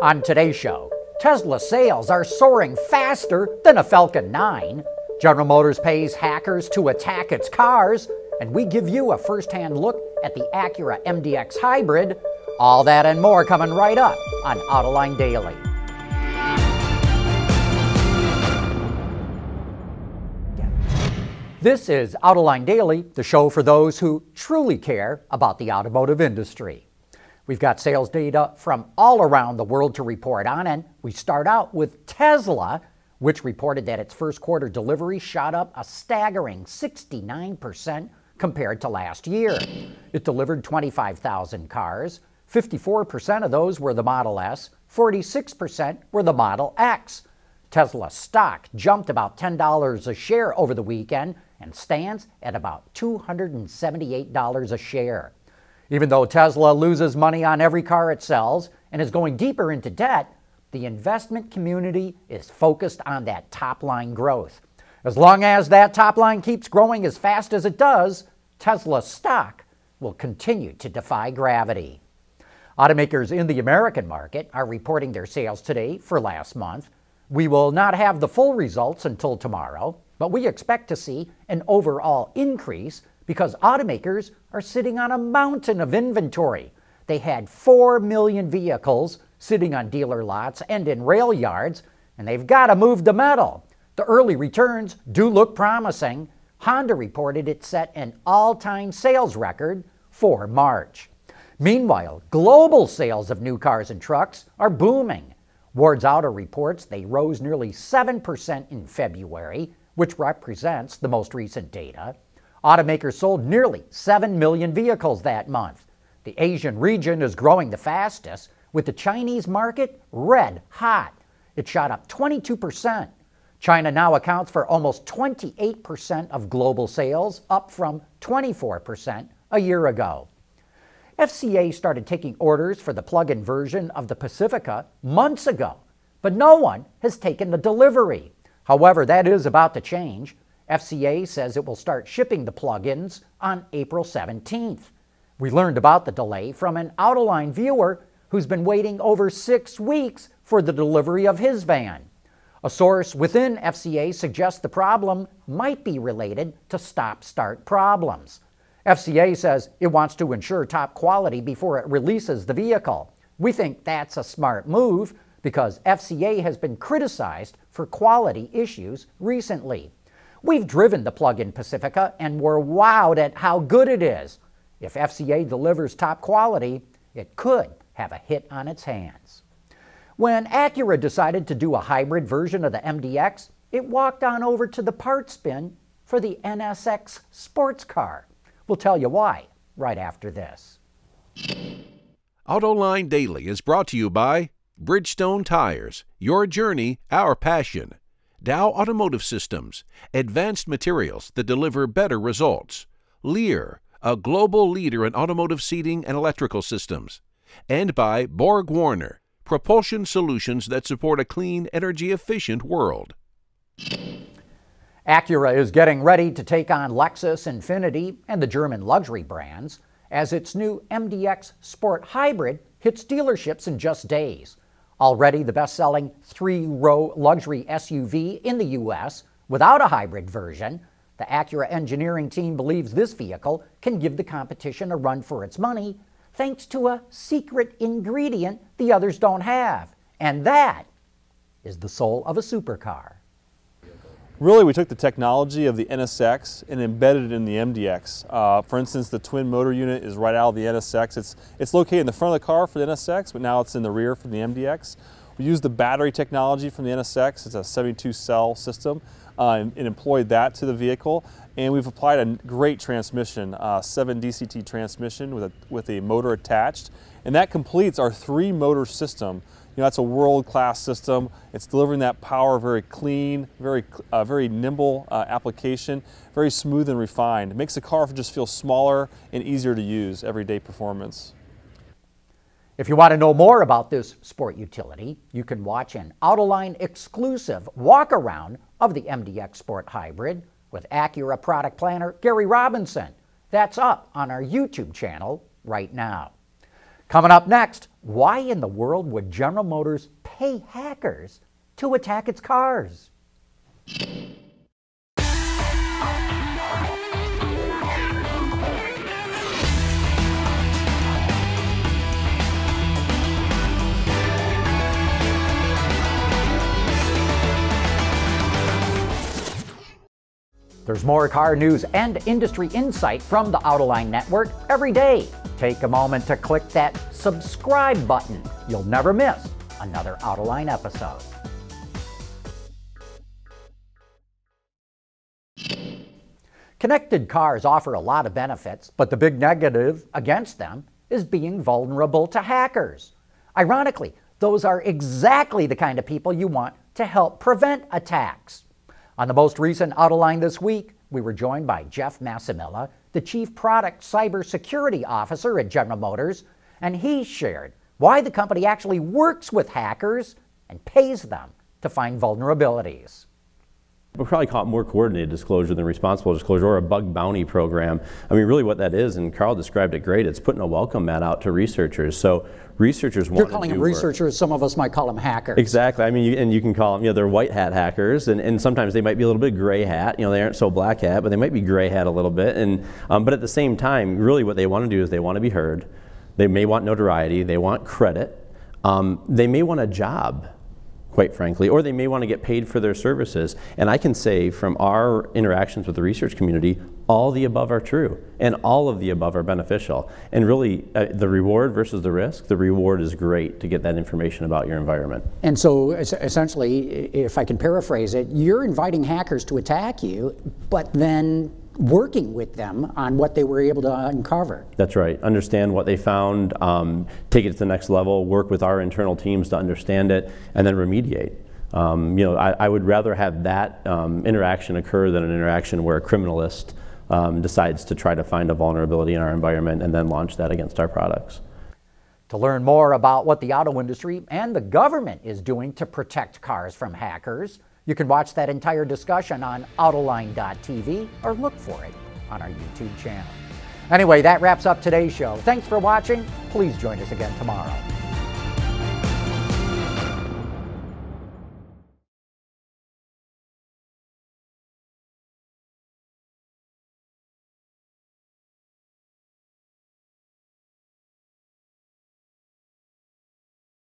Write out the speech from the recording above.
On today's show, Tesla sales are soaring faster than a Falcon 9. General Motors pays hackers to attack its cars, and we give you a first-hand look at the Acura MDX hybrid. All that and more coming right up on Autoline Daily. This is Autoline Daily, the show for those who truly care about the automotive industry. We've got sales data from all around the world to report on, and we start out with Tesla, which reported that its first quarter delivery shot up a staggering 69% compared to last year. It delivered 25,000 cars. 54% of those were the Model S, 46% were the Model X. Tesla stock jumped about $10 a share over the weekend and stands at about $278 a share. Even though Tesla loses money on every car it sells and is going deeper into debt, the investment community is focused on that top-line growth. As long as that top line keeps growing as fast as it does, Tesla stock will continue to defy gravity. Automakers in the American market are reporting their sales today for last month. We will not have the full results until tomorrow, but we expect to see an overall increase because automakers are sitting on a mountain of inventory. They had 4 million vehicles sitting on dealer lots and in rail yards, and they've got to move the metal. The early returns do look promising. Honda reported it set an all-time sales record for March. Meanwhile, global sales of new cars and trucks are booming. Ward's Auto reports they rose nearly 7% in February, which represents the most recent data. Automakers sold nearly 7 million vehicles that month. The Asian region is growing the fastest, with the Chinese market red hot. It shot up 22%. China now accounts for almost 28% of global sales, up from 24% a year ago. FCA started taking orders for the plug-in version of the Pacifica months ago, but no one has taken the delivery. However, that is about to change. FCA says it will start shipping the plug-ins on April 17th. We learned about the delay from an Autoline viewer who's been waiting over 6 weeks for the delivery of his van. A source within FCA suggests the problem might be related to stop-start problems. FCA says it wants to ensure top quality before it releases the vehicle. We think that's a smart move because FCA has been criticized for quality issues recently. We've driven the plug-in Pacifica and we're wowed at how good it is. If FCA delivers top quality, it could have a hit on its hands. When Acura decided to do a hybrid version of the MDX, it walked on over to the parts bin for the NSX sports car. We'll tell you why right after this. Autoline Daily is brought to you by Bridgestone Tires, your journey, our passion. Dow Automotive Systems, advanced materials that deliver better results. Lear, a global leader in automotive seating and electrical systems. And by Borg-Warner, propulsion solutions that support a clean, energy-efficient world. Acura is getting ready to take on Lexus, Infiniti, and the German luxury brands as its new MDX Sport Hybrid hits dealerships in just days. Already the best-selling 3-row luxury SUV in the U.S. without a hybrid version, the Acura engineering team believes this vehicle can give the competition a run for its money thanks to a secret ingredient the others don't have, and that is the soul of a supercar. Really, we took the technology of the NSX and embedded it in the MDX. For instance, the twin motor unit is right out of the NSX. It's located in the front of the car for the NSX, but now it's in the rear for the MDX. We used the battery technology from the NSX. It's a 72-cell system, and employed that to the vehicle. And we've applied a great transmission, 7 DCT transmission with a motor attached. And that completes our 3-motor system. You know, that's a world-class system. It's delivering that power very clean, very nimble application, very smooth and refined. It makes the car just feel smaller and easier to use, everyday performance. If you want to know more about this sport utility, you can watch an Autoline exclusive walk-around of the MDX Sport Hybrid with Acura product planner Gary Robinson. That's up on our YouTube channel right now. Coming up next, why in the world would General Motors pay hackers to attack its cars? There's more car news and industry insight from the Autoline network every day. Take a moment to click that subscribe button. You'll never miss another Autoline episode. Connected cars offer a lot of benefits, but the big negative against them is being vulnerable to hackers. Ironically, those are exactly the kind of people you want to help prevent attacks. On the most recent Autoline this week, we were joined by Jeff Massimilla, the Chief Product Cybersecurity Officer at General Motors, and he shared why the company actually works with hackers and pays them to find vulnerabilities. We'll probably call it more coordinated disclosure than responsible disclosure, or a bug bounty program. I mean, really what that is, and Carl described it great, it's putting a welcome mat out to researchers. So researchers want to do You're calling them researchers, some of us might call them hackers. Exactly. I mean, you can call them, they're white hat hackers, and sometimes they might be a little bit gray hat. They aren't so black hat, but they might be gray hat a little bit. And but at the same time, really what they want to do is they want to be heard. They may want notoriety. They want credit. They may want a job, quite frankly, or they may want to get paid for their services. And I can say from our interactions with the research community, all the above are true, and all of the above are beneficial. And really, the reward versus the risk, the reward is great to get that information about your environment. And so essentially, if I can paraphrase it, you're inviting hackers to attack you, but then working with them on what they were able to uncover. That's right. Understand what they found, take it to the next level, work with our internal teams to understand it, and then remediate. I would rather have that interaction occur than an interaction where a criminalist decides to try to find a vulnerability in our environment and then launch that against our products. To learn more about what the auto industry and the government is doing to protect cars from hackers, you can watch that entire discussion on Autoline.tv or look for it on our YouTube channel. Anyway, that wraps up today's show. Thanks for watching. Please join us again tomorrow.